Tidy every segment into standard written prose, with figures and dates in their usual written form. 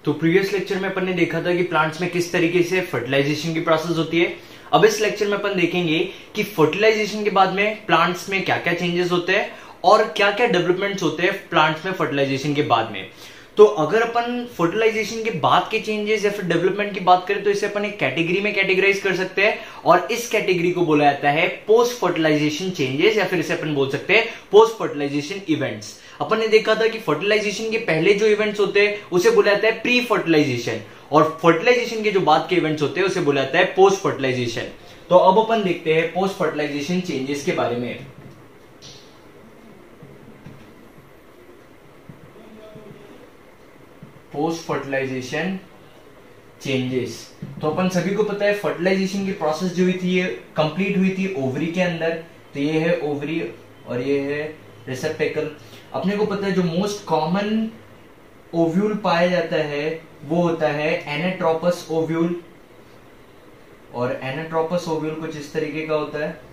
तो previous lecture में अपन ने देखा था कि प्लांट्स में किस तरीके से फर्टिलाइजेशन की प्रोसेस होती है। अब इस लेक्चर में अपन देखेंगे कि फर्टिलाइजेशन के बाद में प्लांट्स में क्या क्या चेंजेस होते हैं और क्या क्या डेवलपमेंट्स होते हैं प्लांट्स में फर्टिलाइजेशन के बाद में। तो अगर अपन फर्टिलाइजेशन के बाद के चेंजेस या फिर डेवलपमेंट की बात करें तो इसे अपन एक कैटेगरी में कैटेगराइज कर सकते हैं और इस कैटेगरी को बोला जाता है पोस्ट फर्टिलाइजेशन चेंजेस या फिर इसे अपन बोल सकते हैं पोस्ट फर्टिलाइजेशन इवेंट्स। अपन ने देखा था कि फर्टिलाइजेशन के पहले जो इवेंट्स होते हैं उसे बोला जाता है प्री फर्टिलाइजेशन और फर्टिलाइजेशन के जो बाद के इवेंट्स होते हैं उसे बोला जाता है पोस्ट फर्टिलाइजेशन। तो अब अपन देखते हैं पोस्ट फर्टिलाइजेशन चेंजेस के बारे में। पोस्ट फर्टिलाइजेशन चेंजेस, तो अपन सभी को पता है फर्टिलाइजेशन की प्रोसेस जो हुई थी ये कंप्लीट हुई थी ओवरी के अंदर। तो ये है ओवरी और ये है रिसेप्टेकल। अपने को पता है जो मोस्ट कॉमन ओव्यूल पाया जाता है वो होता है एनेट्रोपस ओव्यूल और एनेट्रोपस ओव्यूल कुछ इस तरीके का होता है।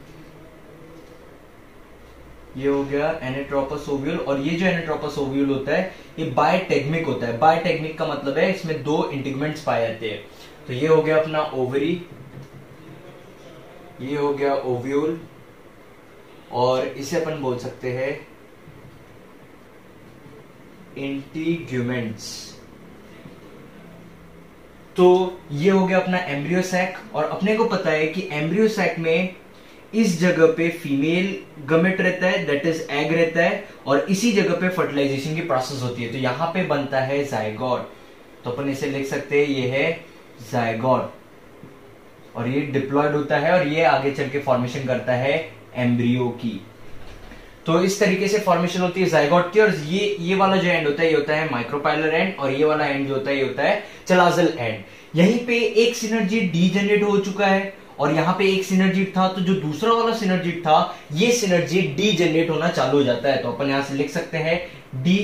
ये हो गया एनेट्रोपस ओव्यूल और ये जो एनेट्रोपस ओव्यूल होता है ये बायटेग्मिक होता है। बायटेग्मिक का मतलब है इसमें दो इंटीग्मेंट्स पाए जाते हैं। तो ये हो गया अपना ओवरी, ये हो गया ओव्यूल और इसे अपन बोल सकते हैं इंटीग्यूमेंट्स। तो ये हो गया अपना एम्ब्रियो सैक और अपने को पता है कि एम्ब्रियो सैक में इस जगह पे फीमेल गमेट रहता है, दैट इज एग रहता है और इसी जगह पे फर्टिलाइजेशन की प्रोसेस होती है। तो यहां पे बनता है जायगोट। तो अपन इसे लिख सकते हैं ये है जायगोट और ये डिप्लॉयड होता है और ये आगे चल के फॉर्मेशन करता है एम्ब्रियो की। तो इस तरीके से फॉर्मेशन होती है जायगोट की और ये वाला जो एंड होता है ये होता है माइक्रोपाइलर एंड और ये वाला एंड जो होता है ये होता है चलाजल एंड। यहीं पे एक सिनर्जी डी जनरेट हो चुका है और यहाँ पे एक सिनर्जिट था, तो जो दूसरा वाला सिनर्जिट था ये सिनर्जिट डी जनरेट होना चालू हो जाता है। तो अपन यहां से लिख सकते हैं डी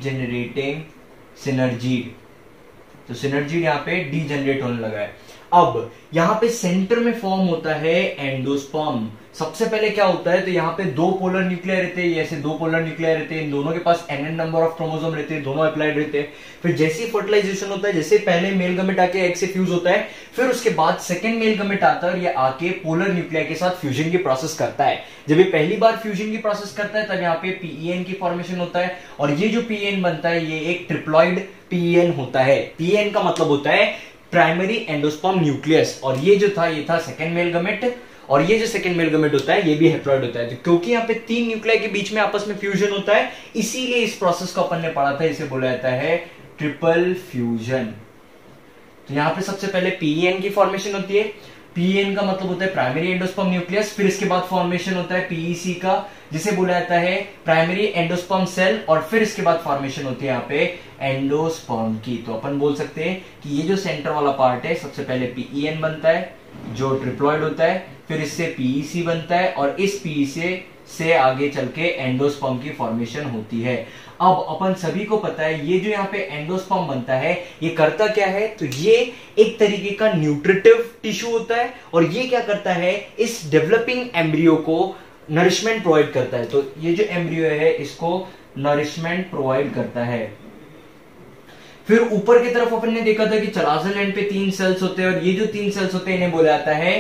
जनरेटिंग सिनर्जिट। तो सिनर्जिट यहाँ पे डी जनरेट होने लगा है। अब यहाँ पे सेंटर में फॉर्म होता है एंडोस्पर्म। सबसे पहले क्या होता है तो यहाँ पे दो पोलर न्यूक्लियर रहते हैं, ऐसे दो पोलर न्यूक्लियर रहते हैं, इन दोनों के पास n नंबर ऑफ क्रोमोसोम रहते हैं, दोनों अप्लाइड रहते हैं। फिर जैसे ही फर्टिलाइजेशन होता है, जैसे पहले मेल गमेट आके एग से फ्यूज होता है, फिर उसके बाद सेकंड मेल गमेट आता है और ये आके पोलर न्यूक्लियर के साथ फ्यूजन की प्रोसेस करता है। जब ये पहली बार फ्यूजन की प्रोसेस करता है तब यहाँ पे पीईएन की फॉर्मेशन होता है और ये जो पीईएन बनता है ये एक ट्रिप्लॉइड पीईएन होता है। पीईएन का मतलब होता है प्राइमरी एंडोस्पर्म न्यूक्लियस और ये जो था ये था सेकंड मेल गमेट और ये जो सेकंड मेल गमेट होता है ये भी हेप्लॉइड होता है। तो क्योंकि यहाँ पे तीन न्यूक्लियाई के बीच में आपस में फ्यूजन होता है इसीलिए इस प्रोसेस को अपन ने पढ़ा था, इसे बोला जाता है ट्रिपल फ्यूजन। तो यहाँ पे सबसे पहले पीईएन की फॉर्मेशन होती है। पीईएन का मतलब होता है प्राइमरी एंडोस्पर्म न्यूक्लियस। फिर इसके बाद फॉर्मेशन होता है पीईसी का जिसे बोला जाता है प्राइमरी एंडोस्पर्म सेल और फिर इसके बाद फॉर्मेशन होती है यहाँ पे एंडोस्पर्म की। तो अपन बोल सकते हैं कि ये जो सेंटर वाला पार्ट है सबसे पहले पीईएन बनता है जो ट्रिप्लॉइड होता है, फिर इससे पीईसी बनता है और इस पीईसी से आगे चल के एंडोस्पर्म की फॉर्मेशन होती है। अब अपन सभी को पता है ये जो यहाँ पे एंडोस्पर्म बनता है ये करता क्या है तो ये एक तरीके का न्यूट्रिटिव टिश्यू होता है और ये क्या करता है इस डेवलपिंग एम्ब्रियो को नरिशमेंट प्रोवाइड करता है। तो ये जो एम्ब्रियो है इसको नरिशमेंट प्रोवाइड करता है। फिर ऊपर की तरफ अपन ने देखा था कि चलाजल एंड पे तीन सेल्स होते हैं और ये जो तीन सेल्स होते हैं इन्हें बोला जाता है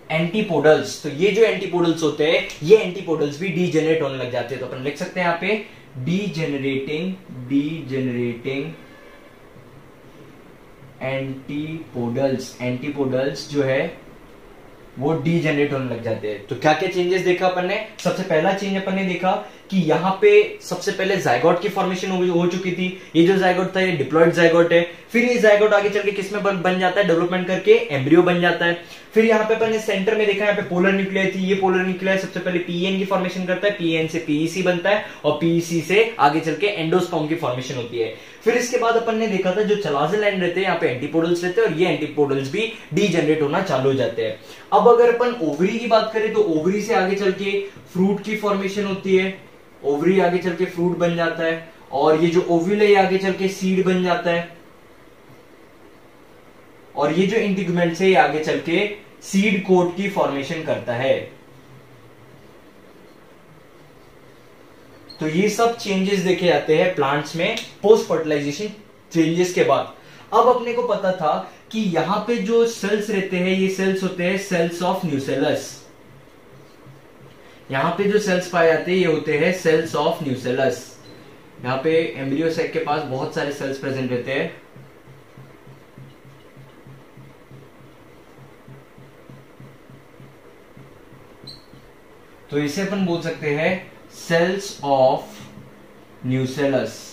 एंटीपोडल्स। तो ये जो एंटीपोडल्स होते हैं ये एंटीपोडल्स भी डीजेनरेट होने लग जाते हैं। तो अपन लिख सकते हैं यहाँ पे डीजेनरेटिंग एंटीपोडल्स। एंटीपोडल्स जो है वो डीजेनरेट होने लग जाते हैं। तो क्या क्या चेंजेस देखा अपन ने? सबसे पहला चेंज अपन ने देखा कि यहाँ पे सबसे पहले जायगोट की फॉर्मेशन हो चुकी थी। ये जो जायगोट था ये डिप्लॉइड जायगोट है। फिर ये जायगोट आगे चल के किसमें बन जाता है डेवलपमेंट करके एम्ब्रियो बन जाता है। फिर यहाँ पे अपन ने सेंटर में देखा यहाँ पे पोलर न्यूक्लियाई थी। ये पोलर न्यूक्लियाई सबसे पहले पीएन की फॉर्मेशन करता है, पीएन से पीईसी बनता है और पीईसी से आगे चल के एंडोस्पर्म की फॉर्मेशन होती है। फिर इसके बाद अपन ने देखा था जो चलाजल एंड रहते हैं यहाँ पे एंटीपोडल्स रहते हैं और ये एंटीपोडल्स भी डीजेनरेट होना चालू हो जाते हैं। अब अगर अपन ओवरी की बात करें तो ओवरी से आगे चल के फ्रूट की फॉर्मेशन होती है। ओवरी आगे चल के फ्रूट बन जाता है और ये जो ओव्यूल है ये आगे चल के सीड बन जाता है और ये जो इंटीग्यूमेंट्स है ये आगे चल के सीड कोट की फॉर्मेशन करता है। तो ये सब चेंजेस देखे जाते हैं प्लांट्स में पोस्ट फर्टिलाइजेशन चेंजेस के बाद। अब अपने को पता था कि यहां पे जो सेल्स रहते हैं ये सेल्स होते हैं सेल्स ऑफ न्यूसेलस। यहां पे जो सेल्स पाए जाते हैं ये होते हैं सेल्स ऑफ न्यूसेलस। यहां पे एम्ब्रियो सैक के पास बहुत सारे सेल्स प्रेजेंट रहते हैं। तो इसे अपन बोल सकते हैं सेल्स ऑफ न्यूसेलस।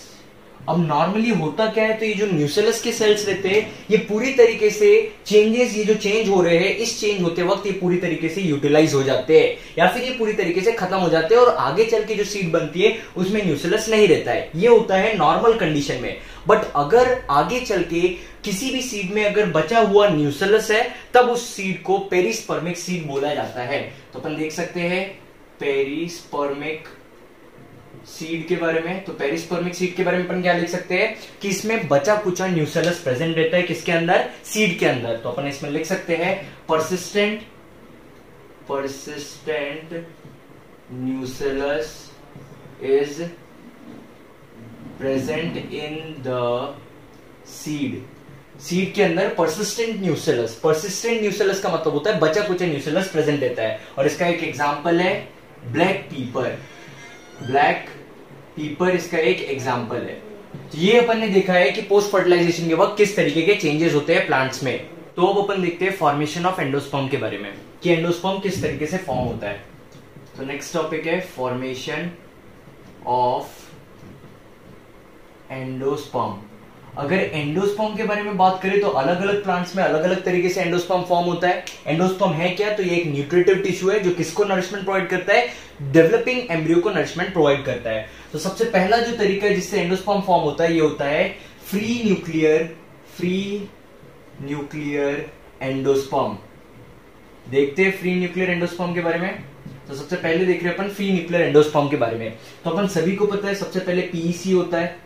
अब नॉर्मली होता क्या है, तो ये जो न्यूसेलस के सेल्स रहते हैं ये पूरी तरीके से चेंजेस, ये जो चेंज हो रहे हैं इस चेंज होते वक्त ये पूरी तरीके से यूटिलाइज हो जाते हैं या फिर ये पूरी तरीके से खत्म हो जाते हैं और आगे चल के जो सीड बनती है उसमें न्यूसेलस नहीं रहता है। ये होता है नॉर्मल कंडीशन में। बट अगर आगे चल के किसी भी सीड में अगर बचा हुआ न्यूसेलस है तब उस सीड को पेरिस्पर्मिक सीड बोला जाता है। तो अपन देख सकते हैं पेरिस्पर्मिक सीड के बारे में। तो पेरिस्पर्मिक सीड के बारे में अपन क्या लिख सकते हैं कि इसमें बचा कुचा न्यूसेलस प्रेजेंट रहता है किसके अंदर, सीड के अंदर। तो अपन इसमें लिख सकते हैं persistent nucellus is present in the seed. Seed के अंदर परसिस्टेंट न्यूसेलस का मतलब होता है बचा कुचा न्यूसेलस प्रेजेंट रहता है। और इसका एक एग्जांपल है ब्लैक पीपर इसका एक एग्जांपल है। तो ये अपन ने देखा है कि पोस्ट फर्टिलाइजेशन के वक्त किस तरीके के चेंजेस होते हैं प्लांट्स में। तो अब अपन देखते हैं फॉर्मेशन ऑफ एंडोस्पर्म के बारे में कि एंडोस्पर्म किस तरीके से फॉर्म होता है। तो नेक्स्ट टॉपिक है फॉर्मेशन ऑफ एंडोस्पर्म। अगर एंडोस्पर्म के बारे में बात करें तो अलग अलग प्लांट्स में अलग अलग तरीके से एंडोस्पर्म फॉर्म होता है। एंडोस्पर्म है क्या, तो ये एक न्यूट्रिटिव टिश्यू है जो किसको नरिशमेंट प्रोवाइड करता है, डेवलपिंग एम्ब्रियो को नरिशमेंट प्रोवाइड करता है। तो सबसे पहला जो तरीका है जिससे एंडोस्पर्म फॉर्म होता है ये होता है फ्री न्यूक्लियर एंडोस्पर्म। देखते हैं फ्री न्यूक्लियर एंडोस्पर्म के बारे में। तो सबसे पहले देख रहे हैं अपन फ्री न्यूक्लियर एंडोस्पर्म के बारे में। तो अपन सभी को पता है सबसे पहले पीईसी होता है,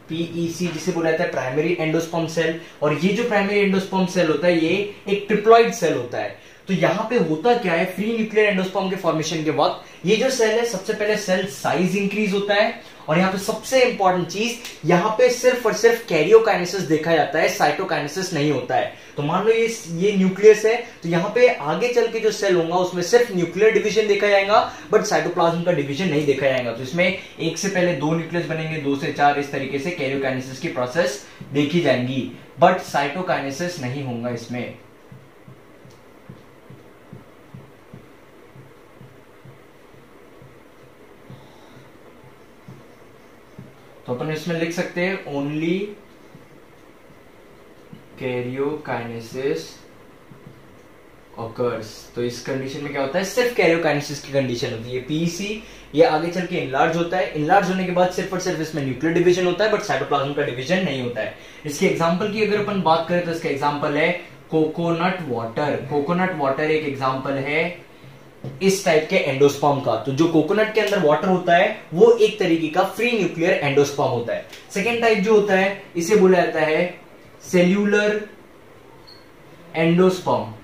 पीईसी जिसे बोला जाता है प्राइमरी एंडोस्पर्म सेल। और ये जो प्राइमरी एंडोस्पर्म सेल होता है ये एक ट्रिप्लॉइड सेल होता है। तो यहां पे होता क्या है, फ्री न्यूक्लियर एंडोस्पर्म के फॉर्मेशन के वक्त ये जो सेल है सबसे पहले सेल साइज इंक्रीज होता है। और यहाँ पे सबसे इंपॉर्टेंट चीज, यहाँ पे सिर्फ और सिर्फ कैरियोकाइनेसिस देखा जाता है, साइटोकाइनेसिस नहीं होता है। तो मान लो ये न्यूक्लियस है, तो यहाँ पे आगे चल के जो सेल होगा उसमें सिर्फ न्यूक्लियर डिवीजन देखा जाएगा बट साइटोप्लाज्म का डिवीजन नहीं देखा जाएगा। तो इसमें एक से पहले 2 न्यूक्लियस बनेंगे, 2 से 4, इस तरीके से कैरियोकाइनेसिस की प्रोसेस देखी जाएंगी बट साइटोकाइनेसिस नहीं होगा इसमें। तो अपन इसमें लिख सकते हैं ओनली कैरियोकाइनेसिस ऑकर्स। तो इस कंडीशन में क्या होता है, सिर्फ कैरियोकाइनेसिस की कंडीशन होती है। पीईसी ये आगे चल के इनलार्ज होता है, इनलार्ज होने के बाद सिर्फ और सिर्फ इसमें न्यूक्लियर डिवीजन होता है बट साइटोप्लाज्म का डिवीजन नहीं होता है। इसके एग्जांपल की अगर अपन बात करें तो इसका एग्जांपल है कोकोनट वाटर। कोकोनट वाटर एक एग्जांपल है इस टाइप के एंडोस्पर्म का। तो जो कोकोनट के अंदर वाटर होता है वो एक तरीके का फ्री न्यूक्लियर एंडोस्पर्म होता है। सेकेंड टाइप जो होता है इसे बोला जाता है सेल्यूलर एंडोस्पर्म।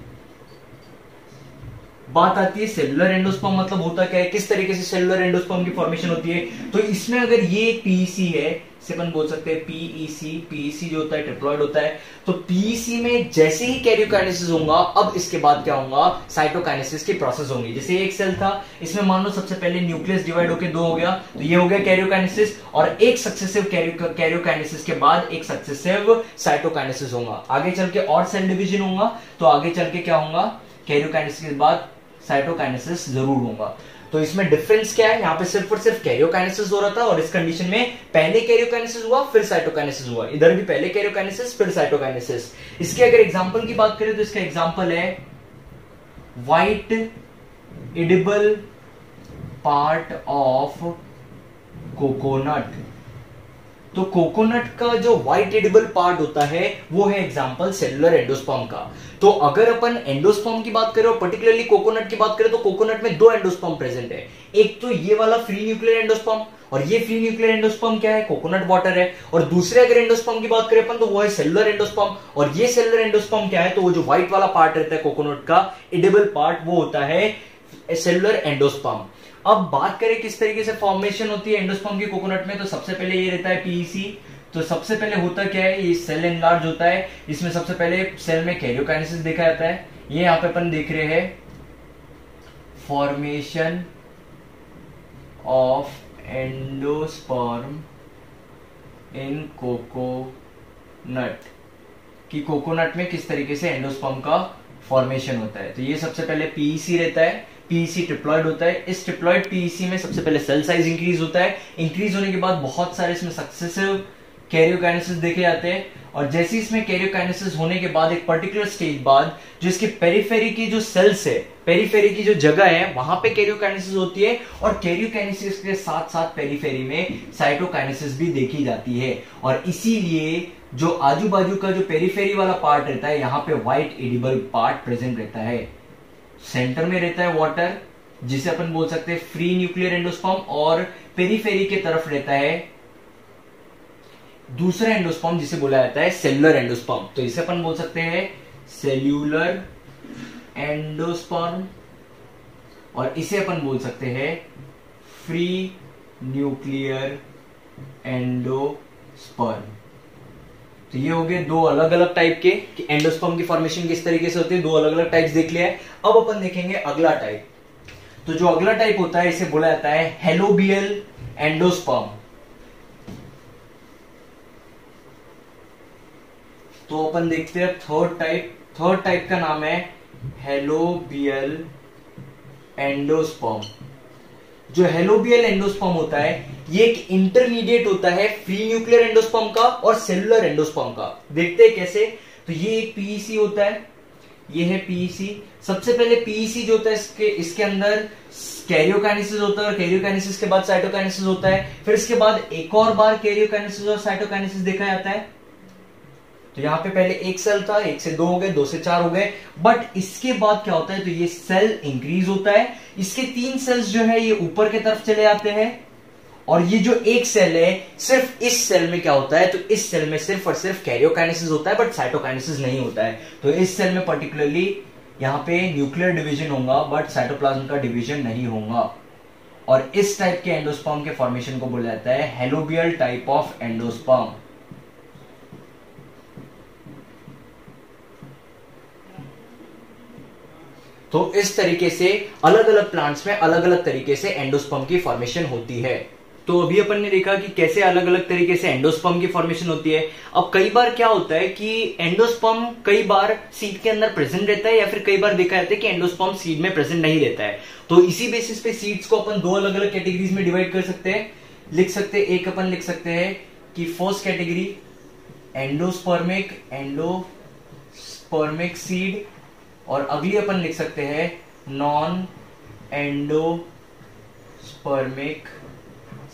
बात आती है सेलुलर एंडोस्पर्म मतलब होता क्या है, किस तरीके से सेलुलर एंडोस्पर्म की फॉर्मेशन होती है। तो इसमें अगर ये पीईसी है, इसे अपन बोल सकते हैं पीईसी जो होता है ट्रिप्लॉइड होता है। तो पीईसी में जैसे ही कैरियोकाइनेसिस होगा अब इसके बाद क्या होगा, साइटोकाइनेसिस की प्रोसेस होंगी। जैसे एक सेल था, इसमें मान लो सबसे पहले न्यूक्लियस डिवाइड होकर 2 हो गया, तो ये हो गया कैरियोकाइनेसिस। और एक सक्सेसिव कैरियोकाइनेसिस के बाद एक सक्सेसिव साइटोकाइनेसिस होगा। आगे चल के और सेल डिवीजन होगा, तो आगे चल के क्या होगा, कैरियोकाइनेसिस के बाद साइटोकाइनेसिस जरूर होगा। तो इसमें डिफरेंस क्या है, यहाँ पे सिर्फ और सिर्फ कैरियोकाइनेसिस हो रहा था और इस कंडीशन में पहले कैरियोकाइनेसिस हुआ फिर साइटोकाइनेसिस हुआ। इधर भी पहले कैरियोकाइनेसिस फिर साइटोकाइनेसिस। इसके अगर एग्जांपल की बात करें तो इसका एग्जांपल है white edible part of coconut. तो कोकोनट का जो व्हाइट एडिबल पार्ट होता है वो है एग्जांपल सेलुलर एंडोस्पर्म का। तो अगर अपन एंडोस्पर्म की बात करें और पर्टिकुलरली कोकोनट की बात करें तो कोकोनट में 2 एंडोस्पर्म प्रेजेंट है। एक तो ये वाला फ्री न्यूक्लियर एंडोस्पर्म, और ये फ्री न्यूक्लियर एंडोस्पर्म क्या है, कोकोनट वाटर है। और दूसरे अगर एंडोस्पर्म की बात करें अपन तो वो है सेलुलर एंडोस्पर्म। और ये सेलुलर एंडोस्पर्म क्या है, तो वो जो व्हाइट वाला पार्ट रहता है कोकोनट का एडिबल पार्ट वो होता है सेलुलर एंडोस्पर्म। अब बात करें किस तरीके से फॉर्मेशन होती है एंडोस्पर्म की कोकोनट में, तो सबसे पहले ये रहता है पीईसी। तो सबसे पहले होता क्या है, ये सेल एनलार्ज होता है, इसमें सबसे पहले सेल में कैरियोकाइनेसिस देखा जाता है। ये यहां पे अपन देख रहे हैं formation of endosperm in coconut, कि कोकोनट में किस तरीके से एंडोस्पर्म का फॉर्मेशन होता है। तो ये सबसे पहले पीईसी रहता है, पीईसी ट्रिप्लॉइड होता है। इस ट्रिप्लॉइड पीईसी में सबसे पहले सेल साइज इंक्रीज होता है, इंक्रीज होने के बाद बहुत सारे इसमें सक्सेसिव कैरियोकाइनेसिस देखे जाते हैं, और जैसे इसमें कैरियोकाइनेसिस होने के बाद एक पर्टिकुलर स्टेज बाद जो इसकी पेरिफेरी की जो सेल्स है, पेरिफेरी की जो जगह है वहां पे कैरियोकाइनेसिस होती है, और कैरियोकाइनेसिस के साथ साथ पेरिफेरी में साइटोकाइनेसिस भी देखी जाती है। और इसीलिए जो आजू बाजू का जो पेरिफेरी वाला पार्ट रहता है, यहाँ पे व्हाइट एडिबल पार्ट प्रेजेंट रहता है। सेंटर में रहता है वाटर, जिसे अपन बोल सकते हैं फ्री न्यूक्लियर एंडोस्पर्म, और पेरिफेरी के तरफ रहता है दूसरा एंडोस्पर्म जिसे बोला जाता है सेलुलर एंडोस्पर्म। तो इसे अपन बोल सकते हैं सेल्यूलर एंडोस्पर्म, और इसे अपन बोल सकते हैं फ्री न्यूक्लियर एंडोस्पर्म। तो ये हो गए दो अलग अलग टाइप के कि एंडोस्पर्म की फॉर्मेशन किस तरीके से होती है, दो अलग अलग टाइप्स देख लिया है। अब अपन देखेंगे अगला टाइप। तो जो अगला टाइप होता है इसे बोला जाता है हेलोबियल एंडोस्पर्म। तो अपन देखते हैं थर्ड टाइप। थर्ड टाइप का नाम है हेलोबियल एंडोस्पर्म। जो हेलोबियल एंडोस्पर्म होता है ये एक इंटरमीडिएट होता है फ्री न्यूक्लियर एंडोस्पर्म का और सेलुलर एंडोस्पर्म का। देखते हैं कैसे। तो ये एक पीईसी होता है, ये है पीईसी। सबसे पहले पीईसी जो होता है इसके अंदर कैरियोकाइनेसिस होता है, और कैरियोकाइनेसिस के बाद साइटोकाइनेसिस होता है। फिर इसके बाद एक और बार कैरियोकाइनेसिस और साइटोकाइनेसिस देखा जाता है। तो यहां पे पहले एक सेल था, एक से दो हो गए, दो से चार हो गए, बट इसके बाद क्या होता है, तो ये सेल इंक्रीज होता है। इसके तीन सेल्स जो है ये ऊपर की तरफ चले जाते हैं, और ये जो एक सेल है सिर्फ इस सेल में क्या होता है, तो इस सेल में सिर्फ और सिर्फ कैरियोकाइनेसिस होता है, बट साइटोकाइनेसिस नहीं होता है। तो इस सेल में पर्टिकुलरली यहां पे न्यूक्लियर डिवीजन होगा, बट साइटोप्लाज्म का डिवीजन नहीं होगा। और इस टाइप के एंडोस्पर्म के फॉर्मेशन को बोला जाता है हेलोबियल टाइप ऑफ एंडोस्पर्म। तो इस तरीके से अलग अलग प्लांट्स में अलग अलग तरीके से एंडोस्पर्म की फॉर्मेशन होती है। तो अभी अपन ने देखा कि कैसे अलग अलग तरीके से एंडोस्पर्म की फॉर्मेशन होती है। अब कई बार क्या होता है कि एंडोस्पर्म कई बार सीड के अंदर प्रेजेंट रहता है, या फिर कई बार देखा जाता है कि एंडोस्पर्म सीड में प्रेजेंट नहीं रहता है। तो इसी बेसिस पे सीड्स को अपन दो अलग अलग कैटेगरीज में डिवाइड कर सकते हैं, लिख सकते हैं। एक अपन लिख सकते हैं कि फर्स्ट कैटेगरी एंडोस्पर्मिक सीड, और अगली अपन लिख सकते हैं नॉन एंडोस्पर्मिक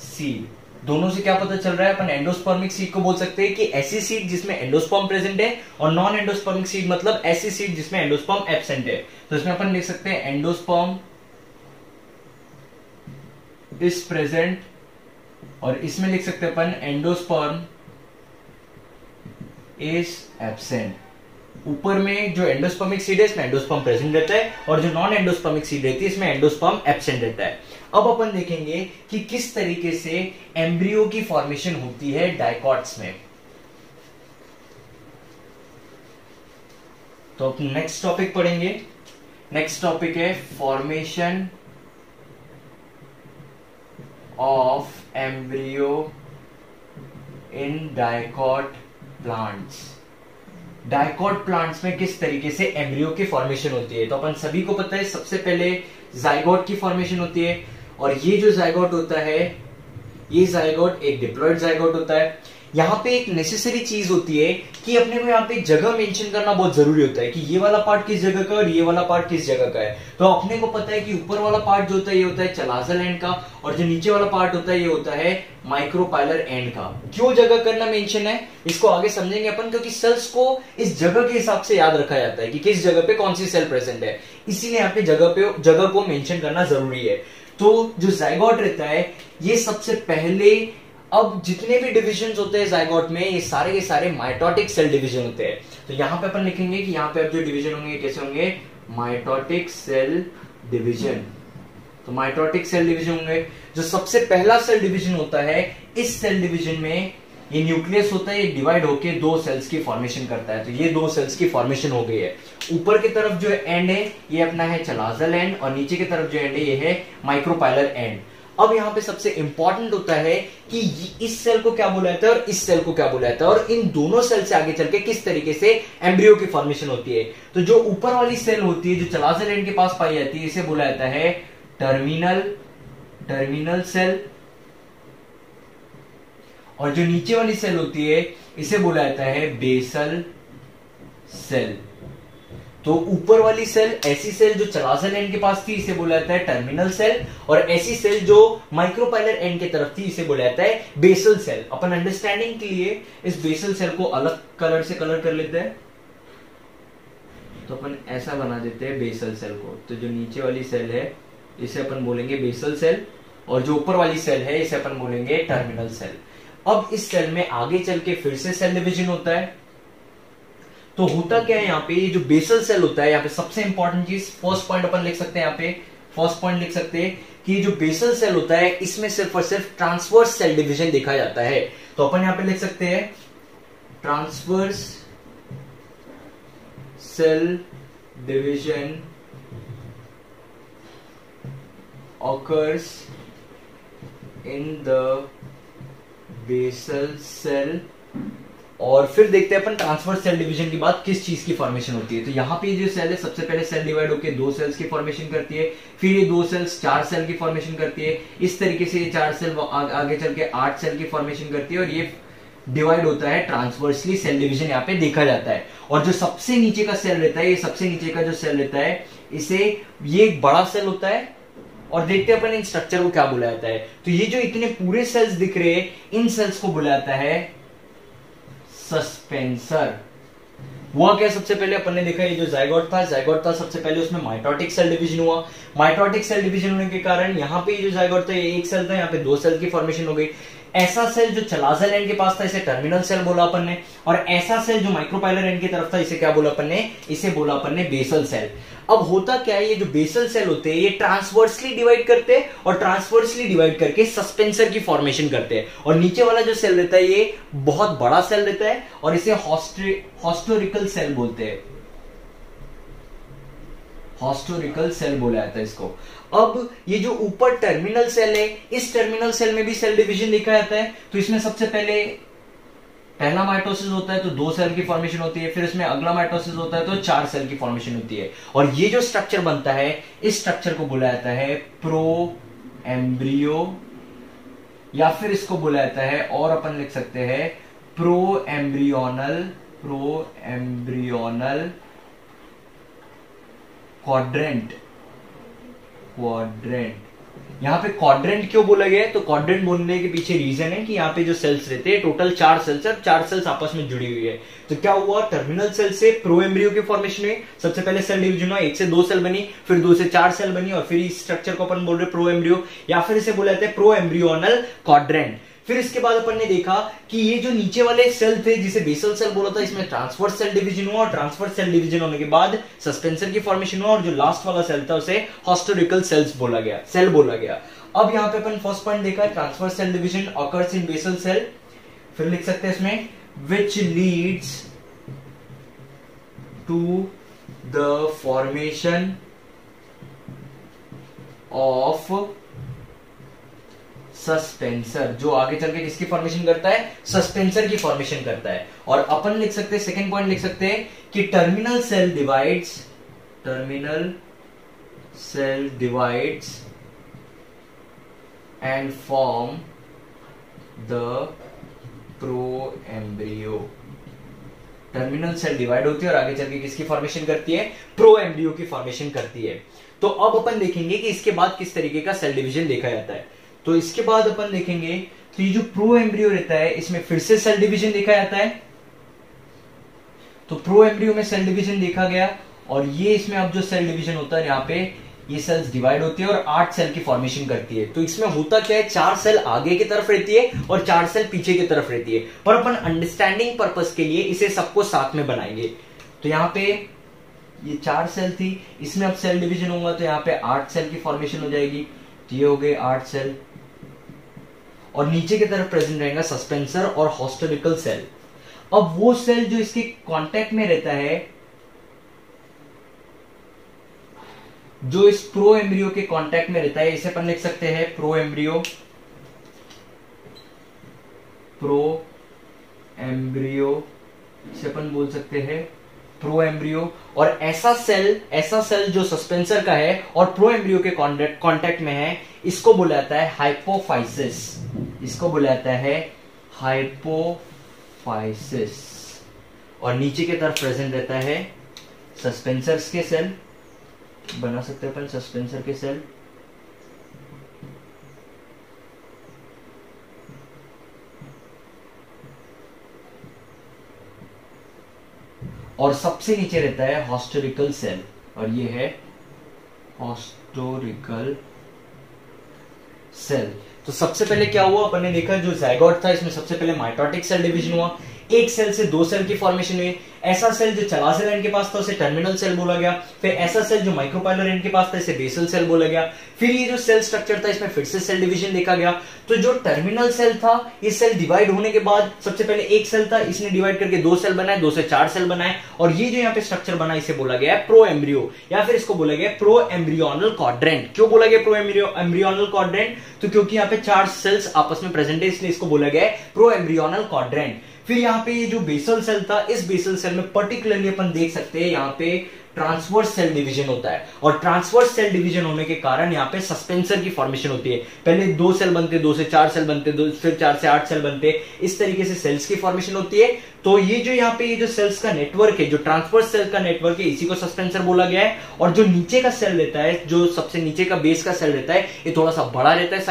सीड। दोनों से क्या पता चल रहा है, अपन एंडोस्पर्मिक सीड को बोल सकते हैं कि ऐसी सीड जिसमें एंडोस्पर्म प्रेजेंट है, और नॉन एंडोस्पर्मिक सीड मतलब ऐसी सीड जिसमें एंडोस्पर्म एब्सेंट है। तो इसमें अपन लिख सकते हैं एंडोस्पर्म इज प्रेजेंट, और इसमें लिख सकते हैं अपन एंडोस्पर्म इज एब्सेंट। ऊपर में जो एंडोस्पर्मिक सीड है इसमें एंडोस्पर्म प्रेजेंट रहता है, और जो नॉन एंडोस्पर्मिक सीड रहती है इसमें एंडोस्पर्म एब्सेंट रहता है। अब अपन देखेंगे कि किस तरीके से एम्ब्रियो की फॉर्मेशन होती है डाइकॉट्स में। तो अपन नेक्स्ट टॉपिक पढ़ेंगे। नेक्स्ट टॉपिक है formation of embryo in dicot plants. Dicot plants में किस तरीके से एम्ब्रियो की फॉर्मेशन होती है। तो अपन सभी को पता है सबसे पहले जाइगोट की फॉर्मेशन होती है, और ये जो जाइगोट होता है ये जाइगोट एक डिप्लॉइड जाइगोट होता है। यहाँ पे एक नेसेसरी चीज होती है कि अपने को यहाँ पे जगह मेंशन करना बहुत जरूरी होता है कि ये वाला पार्ट किस जगह का और ये वाला पार्ट किस जगह का है। तो अपने को पता है कि ऊपर वाला पार्ट जो होता है ये होता है चलाजल एंड का, और जो नीचे वाला पार्ट होता है ये होता है माइक्रोपाइलर एंड का। क्यों जगह करना मेंशन है इसको आगे समझेंगे अपन, क्योंकि सेल्स को इस जगह के हिसाब से याद रखा जाता है कि किस जगह पे कौन सी सेल प्रेजेंट है, इसीलिए यहाँ पे जगह को मेंशन करना जरूरी है। तो जो जाइगोट रहता है ये सबसे पहले, अब जितने भी डिविजन होते हैं जाइगोट में ये सारे के सारे माइटोटिक सेल डिवीजन होते हैं। तो यहां पे अपन लिखेंगे कि यहाँ पे अब जो डिवीजन होंगे कैसे होंगे, माइटोटिक सेल डिवीजन। तो तो माइटोटिक सेल डिवीजन होंगे। जो सबसे पहला सेल डिवीजन होता है, इस सेल डिवीजन में ये न्यूक्लियस होता है, ये डिवाइड होके दो सेल्स की फॉर्मेशन करता है। तो ये दो सेल्स की फॉर्मेशन हो गई है। ऊपर की तरफ जो एंड है ये अपना है चलाजल एंड, और नीचे की तरफ जो एंड है ये है माइक्रोपाइलर एंड। अब यहाँ पे सबसे इंपॉर्टेंट होता है कि इस सेल को क्या बोला जाता है और इस सेल को क्या बोला जाता है, और इन दोनों सेल से आगे चल के किस तरीके से एम्ब्रियो की फॉर्मेशन होती है। तो जो ऊपर वाली सेल होती है, जो चलाजल एंड के पास पाई जाती है, इसे बोला जाता है टर्मिनल सेल, और जो नीचे वाली सेल होती है इसे बोला जाता है बेसल सेल। तो ऊपर वाली सेल, ऐसी सेल जो चलाजल एंड के पास थी, इसे बोला जाता है टर्मिनल सेल, और ऐसी सेल जो माइक्रोपाइलर एंड की तरफ थी, इसे बोला जाता है बेसल सेल। अपन अंडरस्टैंडिंग के लिए इस बेसल सेल को अलग कलर से कलर कर लेते हैं। तो अपन ऐसा बना देते हैं बेसल सेल को। तो जो नीचे वाली सेल है इसे अपन बोलेंगे बेसल सेल, और जो ऊपर वाली सेल है इसे अपन बोलेंगे टर्मिनल सेल। अब इस सेल में आगे चल के फिर से सेल डिवीजन होता है। तो होता क्या है यहाँ पे, ये जो बेसल सेल होता है, यहाँ पे सबसे इंपॉर्टेंट चीज, फर्स्ट पॉइंट अपन लिख सकते हैं, यहाँ पे फर्स्ट पॉइंट लिख सकते हैं कि जो बेसल सेल होता है इसमें सिर्फ और सिर्फ ट्रांसवर्स सेल डिवीजन देखा जाता है। तो अपन यहाँ पे लिख सकते हैं transverse cell division occurs in the basal cell. और फिर देखते हैं अपन ट्रांसवर्स सेल डिवीजन की बात किस चीज की फॉर्मेशन होती है। तो यहाँ पे जो सेल है, सबसे पहले सेल डिवाइड होकर दो सेल्स की फॉर्मेशन करती है, फिर ये दो सेल्स चार सेल की फॉर्मेशन करती है, इस तरीके से ये चार सेल आगे चल के 8 सेल की फॉर्मेशन करती है, और ये डिवाइड होता है ट्रांसवर्सली। सेल डिवीजन यहाँ पे देखा जाता है। और जो सबसे नीचे का सेल रहता है, ये सबसे नीचे का जो सेल रहता है, इसे ये एक बड़ा सेल होता है, और देखते हैं अपन इन स्ट्रक्चर को क्या बुलाया जाता है। तो ये जो इतने पूरे सेल्स दिख रहे हैं, इन सेल्स को बुलाया जाता है सस्पेंसर। हुआ क्या, सबसे पहले अपन ने देखा ये जो जाइगोट था सबसे पहले उसमें माइटोटिक सेल डिवीजन हुआ। माइटोटिक सेल डिवीजन होने के कारण यहाँ पे जो जाइगोट था ये एक सेल था, यहाँ पे दो सेल की फॉर्मेशन हो गई। ऐसा सेल जो चलाजल एंड के पास था इसे टर्मिनल सेल बोला अपन ने, और ऐसा सेल जो माइक्रोपाइलर एंड की तरफ था इसे क्या बोला अपन ने, इसे बोला अपन ने बेसल सेल। अब होता क्या है, ये जो बेसल सेल होते हैं ये ट्रांसवर्सली डिवाइड करते हैं, और ट्रांसवर्सली डिवाइड करके सस्पेंसर की फॉर्मेशन करते हैं। और नीचे वाला जो सेल रहता है ये बहुत बड़ा सेल रहता है, और इसे हॉस्टोरिकल सेल बोलते हैं, हॉस्टोरिकल सेल बोला जाता है इसको। अब ये जो ऊपर टर्मिनल सेल है, इस टर्मिनल सेल में भी सेल डिवीजन देखा जाता है। तो इसमें सबसे पहले पहला माइटोसिस होता है तो 2 सेल की फॉर्मेशन होती है, फिर इसमें अगला माइटोसिस होता है तो 4 सेल की फॉर्मेशन होती है। और ये जो स्ट्रक्चर बनता है, इस स्ट्रक्चर को बोला जाता है प्रो एम्ब्रियो, या फिर इसको बोला जाता है, और अपन लिख सकते हैं प्रो एम्ब्रियोनल क्वाड्रेंट। यहाँ पे क्वाड्रेंट क्यों बोला गया है, तो क्वाड्रेंट बोलने के पीछे रीजन है कि यहाँ पे जो सेल्स रहते हैं टोटल 4 सेल्स है, 4 सेल्स आपस में जुड़ी हुई है। तो क्या हुआ, टर्मिनल सेल से प्रो एम्ब्रियो की फॉर्मेशन हुई। सबसे पहले सेल डिवीजन हुआ, 1 से 2 सेल बनी, फिर 2 से 4 सेल बनी, और फिर इस स्ट्रक्चर को अपन बोल रहे प्रो एम्ब्रियो, या फिर इसे बोला जाता है प्रो एम्ब्रियोनल क्वाड्रेंट। फिर इसके बाद अपन ने देखा कि ये जो नीचे वाले सेल थे जिसे बेसल सेल बोला था, इसमें ट्रांसवर्स सेल डिवीजन हुआ, और ट्रांसवर्स सेल डिवीजन होने के बाद सस्पेंसर की फॉर्मेशन हुआ, और जो लास्ट वाला सेल था उसे हॉस्टोरिकल सेल बोला गया। अब यहाँ पे अपन फर्स्ट पॉइंट देखा है, transverse cell division occurs in basal cell. फिर लिख सकते हैं इसमें which leads to the formation of suspensor, जो आगे चल के किसकी फॉर्मेशन करता है, सस्पेंसर की फॉर्मेशन करता है। और अपन लिख सकते हैं, सेकेंड पॉइंट लिख सकते हैं कि terminal cell divides and form the pro embryo. Terminal cell divide होती है और आगे चल के किसकी फॉर्मेशन करती है, प्रो एम्ब्रियो की फॉर्मेशन करती है। तो अब अपन देखेंगे कि इसके बाद किस तरीके का सेल डिवीजन देखा जाता है। तो इसके बाद अपन देखेंगे, तो ये जो प्रो एम्ब्रियो रहता है इसमें फिर से सेल डिवीजन देखा जाता है। तो प्रो एम्ब्रियो में सेल डिवीजन देखा गया, और ये इसमें अब जो सेल डिवीजन होता है यहाँ पे ये सेल्स डिवाइड होती है और 8 सेल की फॉर्मेशन करती है। तो इसमें होता क्या है, 4 सेल आगे की तरफ रहती है और 4 सेल पीछे की तरफ रहती है, पर अपन अंडरस्टैंडिंग पर्पस के लिए इसे सबको साथ में बनाएंगे। तो यहाँ पे ये 4 सेल थी, इसमें अब सेल डिवीजन होगा तो यहाँ पे 8 सेल की फॉर्मेशन हो जाएगी। तो ये हो गए 8 सेल। और नीचे की तरफ प्रेजेंट रहेगा सस्पेंसर और हॉस्टोरिकल सेल। अब वो सेल जो इसके कांटेक्ट में रहता है, जो इस प्रो एम्ब्रियो के कांटेक्ट में रहता है, इसे अपन लिख सकते हैं प्रो एम्ब्रियो। प्रो एम्ब्रियो इसे अपन बोल सकते हैं प्रो एम्ब्रियो। और ऐसा सेल जो सस्पेंसर का है और प्रो एम्ब्रियो के कांटेक्ट में है, इसको बोला जाता है हाइपोफाइसिस। इसको बोला जाता है हाइपोफाइसिस। और नीचे की तरफ प्रेजेंट रहता है सस्पेंसर्स के सेल, बना सकते हैं अपन सस्पेंसर के सेल। और सबसे नीचे रहता है हॉस्टोरिकल सेल, और ये है हॉस्टोरिकल सेल। तो सबसे पहले क्या हुआ, अपन ने देखा जो जायगोट था इसमें सबसे पहले माइटोटिक सेल डिवीजन हुआ। एक सेल से 2 सेल की फॉर्मेशन हुई। ऐसा सेल जो चलासेल एंड के पास था उसे टर्मिनल सेल बोला गया। फिर ऐसा सेल जो माइक्रोपाइलर एंड के पास था इसे बेसल सेल बोला गया। फिर ये जो सेल स्ट्रक्चर था इसमें फिर से सेल डिवीजन देखा गया। तो जो टर्मिनल सेल था, ये सेल डिवाइड होने के बाद सबसे पहले एक सेल था, इसने डिवाइड करके 2 सेल बनाए, 2 से 4 सेल बनाए। और ये जो यहाँ पे स्ट्रक्चर बना इसे बोला गया है प्रो एम्ब्रियो, या फिर इसको बोला गया प्रो एम्ब्रियोनल क्वाड्रेंट। क्यों बोला गया प्रो एम्ब्रियोनल क्वाड्रेंट? तो क्योंकि यहाँ पे 4 सेल्स आपस में प्रेजेंट है, इसलिए इसको बोला गया है प्रो एम्ब्रियोनल क्वाड्रेंट। फिर यहाँ पे ये जो बेसल सेल था, इस बेसल सेल में पर्टिकुलरली अपन देख सकते हैं यहाँ पे ट्रांसवर्स सेल डिवीजन होता है। और ट्रांसवर्स सेल डिवीजन होने के कारण यहाँ पे सस्पेंसर की फॉर्मेशन होती है। पहले 2 सेल बनते, 2 से 4 सेल बनते, फिर 4 से 8 सेल बनते, इस तरीके से सेल्स की फॉर्मेशन होती है। तो ये जो यहाँ पे ये जो सेल्स का नेटवर्क है, जो ट्रांसवर्स सेल का नेटवर्क है, इसी को सस्पेंसर बोला गया है। और जो नीचे का सेल रहता है, जो सबसे नीचे का बेस का सेल रहता है, ये थोड़ा सा बड़ा रहता है,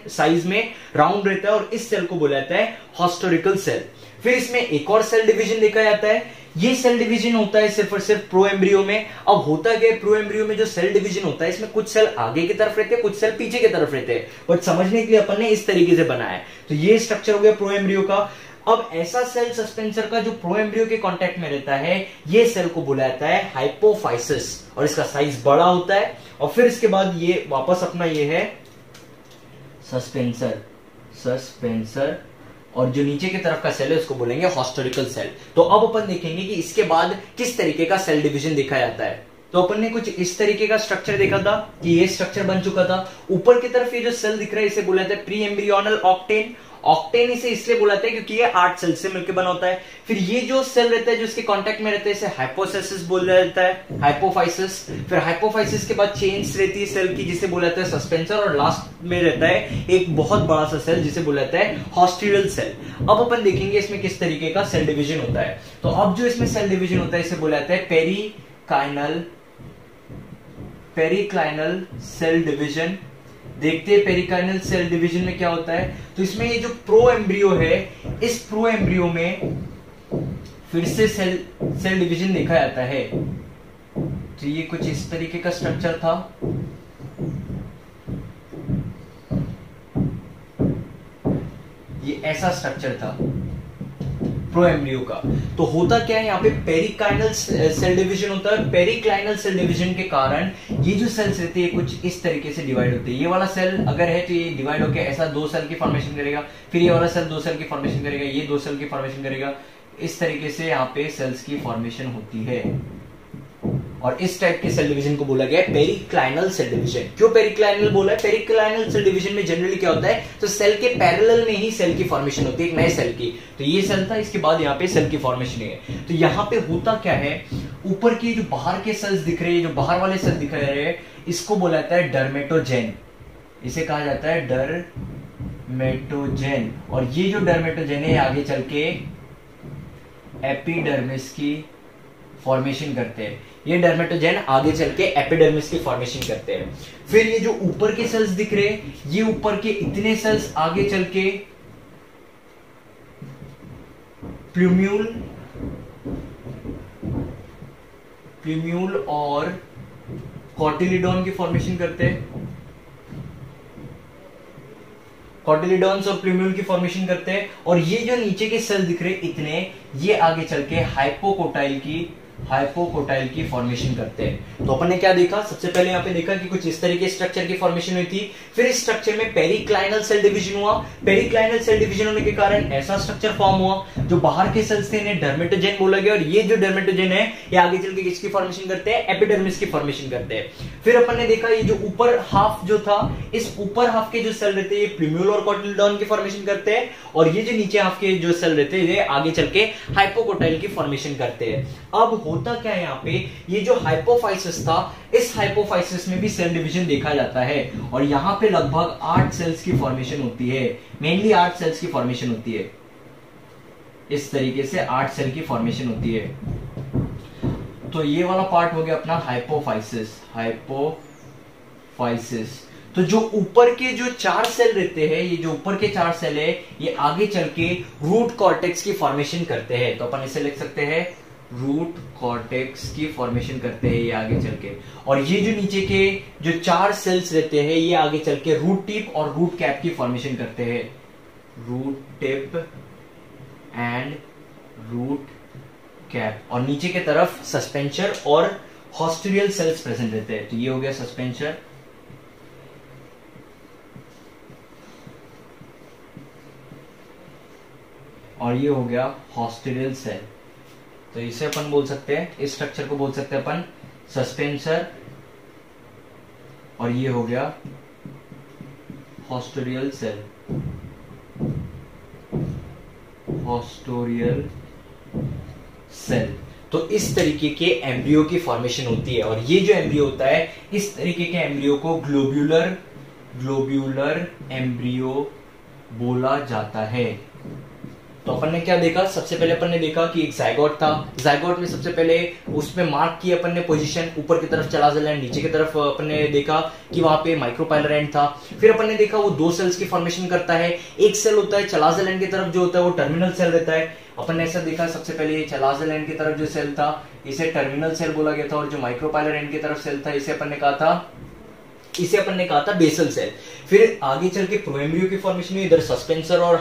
साइज में राउंड रहता है, और इस सेल को बोला जाता है हॉस्टोरिकल सेल। फिर इसमें एक और सेल डिवीजन देखा जाता है। ये सेल डिवीजन होता है सिर्फ और सिर्फ प्रो एम्ब्रियो में। अब होता क्या है, प्रो एम्ब्रियो में जो सेल डिवीजन होता है, इसमें कुछ सेल आगे की तरफ रहते हैं, कुछ सेल पीछे की तरफ रहते हैं। बट समझने के लिए अपन ने इस तरीके से बनाया है। तो ये स्ट्रक्चर हो गया प्रो एम्ब्रियो का। अब ऐसा सेल सस्पेंसर का जो प्रो एम्ब्रियो के कांटेक्ट में रहता है, ये सेल को बुलाया जाता है हाइपोफाइसिस, और इसका साइज बड़ा होता है। और फिर इसके बाद ये वापस अपना ये है सस्पेंसर, और जो नीचे की तरफ का सेल है उसको बोलेंगे हॉस्टोरिकल सेल। तो अब अपन देखेंगे कि इसके बाद किस तरीके का सेल डिवीजन देखा जाता है। तो अपन ने कुछ इस तरीके का स्ट्रक्चर देखा था कि ये स्ट्रक्चर बन चुका था। ऊपर की तरफ ये जो सेल दिख रहा है इसे बोला जाता है प्री एम्ब्रियोनल ऑक्टेन। ऑक्टेन इसे इसलिए बुलाते हैं क्योंकि ये 8 सेल से मिलकर बना होता है। फिर ये जो सेल रहता है जो इसके कांटेक्ट में रहता है, इसे हाइपोफाइसिस बोला जाता है, हाइपोफाइसिस। फिर हाइपोफाइसिस के बाद चेन्स रहती है सेल की, जिसे बोला जाता है सस्पेंसर। और लास्ट में रहता है एक बहुत बड़ा सा सेल जिसे बोला जाता है हॉस्टोरिकल सेल। अब अपन देखेंगे इसमें किस तरीके का सेल डिवीजन होता है। तो अब जो इसमें सेल डिवीजन होता है इसे बोला जाता है पेरिक्लाइनल सेल डिवीजन। देखते हैं पेरिकाइनल सेल डिवीजन में क्या होता है। तो इसमें ये जो प्रो एम्ब्रियो है, इस प्रो एम्ब्रियो में फिर से सेल डिवीजन देखा जाता है। तो ये कुछ इस तरीके का स्ट्रक्चर था। ये ऐसा स्ट्रक्चर था प्रो एम्ब्रियो का। तो होता क्या है, यहाँ पे पेरिकाइनल सेल डिवीजन होता है। पेरिक्लाइनल सेल डिवीजन के कारण ये जो सेल्स रहते हैं कुछ इस तरीके से डिवाइड होते हैं। ये वाला सेल अगर है तो ये डिवाइड होकर ऐसा 2 सेल की फॉर्मेशन करेगा, फिर ये वाला सेल 2 सेल की फॉर्मेशन करेगा, ये 2 सेल की फॉर्मेशन करेगा। इस तरीके से यहाँ पे सेल्स की फॉर्मेशन होती है। और इस टाइप के सेल डिवीजन को बोला गया है पेरिक्लाइनल सेल डिवीजन। क्यों पेरिक्लाइनल बोला है? पेरिक्लाइनल सेल डिवीजन में जनरली क्या होता है, तो सेल के पैरेलल में ही सेल की फॉर्मेशन होती है एक नए सेल की। तो ये सेल था, इसके बाद यहाँ पे सेल की फॉर्मेशन है। तो यहाँ पे होता क्या है, ऊपर के जो बाहर के सेल्स दिख रहे हैं, जो बाहर वाले सेल दिख रहे हैं, इसको बोला जाता है डर्मेटोजेन। इसे कहा जाता है डर्मेटोजेन। और ये जो डर्मेटोजेन है आगे चल के एपिडर्मिस की फॉर्मेशन करते हैं। ये डर्मेटोजेन आगे चल के एपिडर्मिस की फॉर्मेशन करते हैं। फिर ये जो ऊपर के सेल्स दिख रहे हैं, ये ऊपर के इतने सेल्स आगे चल के प्लूम्यूल और कॉटिलिडॉन की फॉर्मेशन करते हैं। कॉटिलिडॉन्स और प्लूम्यूल की फॉर्मेशन करते हैं। और ये जो नीचे के सेल दिख रहे इतने, ये आगे चल के हाइपोकोटाइल की हाइपोकोटाइल की फॉर्मेशन करते हैं। तो अपन ने क्या देखा, सबसे पहले यहाँ पे देखा कि कुछ इस तरीके स्ट्रक्चर की फॉर्मेशन हुई थी। फिर इस स्ट्रक्चर में पेरिक्लाइनल सेल डिवीजन हुआ। पेरिक्लाइनल सेल डिवीजन होने के कारण ऐसा स्ट्रक्चर फॉर्म हुआ, जो बाहर के सेल्स थे इन्हें डर्मेटोजेन बोला गया, और ये जो डर्मेटोजेन है ये आगे चल के किसकी फॉर्मेशन करते हैं, एपिडर्मिस की फॉर्मेशन करते हैं। फिर अपन ने देखा ये जो ऊपर हाफ जो था, इस ऊपर हाफ के जो सेल रहते हैं ये प्रिम्यूल और कोटिलेडोन की फॉर्मेशन करते हैं, और ये जो नीचे हाफ के जो सेल रहते हैं ये आगे चल के हाइपोकोटाइल की फॉर्मेशन करते हैं। अब होता क्या है यहाँ पे, ये जो हाइपोफाइसिस था, इस हाइपोफाइसिस में भी सेल डिवीजन देखा जाता है, और यहाँ पे लगभग 8 सेल्स की फॉर्मेशन होती है, मेनली 8 सेल्स की फॉर्मेशन होती है। इस तरीके से 8 सेल की फॉर्मेशन होती है। तो ये वाला पार्ट हो गया अपना हाइपोफाइसिस। हाइपोफाइसिस तो जो ऊपर के जो 4 सेल रहते हैं, ये जो ऊपर के 4 सेल है, ये आगे चल के रूट कॉर्टेक्स की फॉर्मेशन करते हैं। तो अपन इसे लिख सकते हैं रूट कॉर्टेक्स की फॉर्मेशन करते हैं ये आगे चल के। और ये जो नीचे के जो 4 सेल्स रहते हैं ये आगे चल के रूट टिप और रूट कैप की फॉर्मेशन करते हैं। Root tip and root cap, और नीचे की तरफ सस्पेंशर और हॉस्टेरियल सेल्स प्रेजेंट रहते हैं। तो ये हो गया सस्पेंशर, और ये हो गया हॉस्टेरियल सेल। तो इसे अपन बोल सकते हैं, इस स्ट्रक्चर को बोल सकते हैं अपन सस्पेंसर, और ये हो गया हॉस्टेरियल सेल। हॉस्टेरियल सेल। तो इस तरीके के एम्ब्रियो की फॉर्मेशन होती है, और ये जो एम्ब्रियो होता है, इस तरीके के एम्ब्रियो को ग्लोब्यूलर एम्ब्रियो बोला जाता है। तो अपन ने क्या देखा, सबसे पहले अपन ने देखा कि एक जायगोट था। जायगोट में सबसे पहले उसमें मार्क किया अपन ने पोजीशन, ऊपर की तरफ चलाज़ल एंड, नीचे की तरफ अपन ने देखा कि वहां पे माइक्रोपाइलर एंड था। फिर अपन ने देखा वो 2 सेल्स की फॉर्मेशन करता है। एक सेल होता है चलाज़ल एंड की तरफ जो होता है वो टर्मिनल सेल रहता है। अपन ने ऐसा देखा, सबसे पहले चलाज़ल एंड की तरफ जो सेल था इसे टर्मिनल सेल बोला गया था, और जो माइक्रोपाइलर एंड की तरफ सेल था इसे अपन ने कहा था बेसल सेल। फिर आगे चल के प्रोएम्ब्रियो की फॉर्मेशन हुई, इधर सस्पेंसर और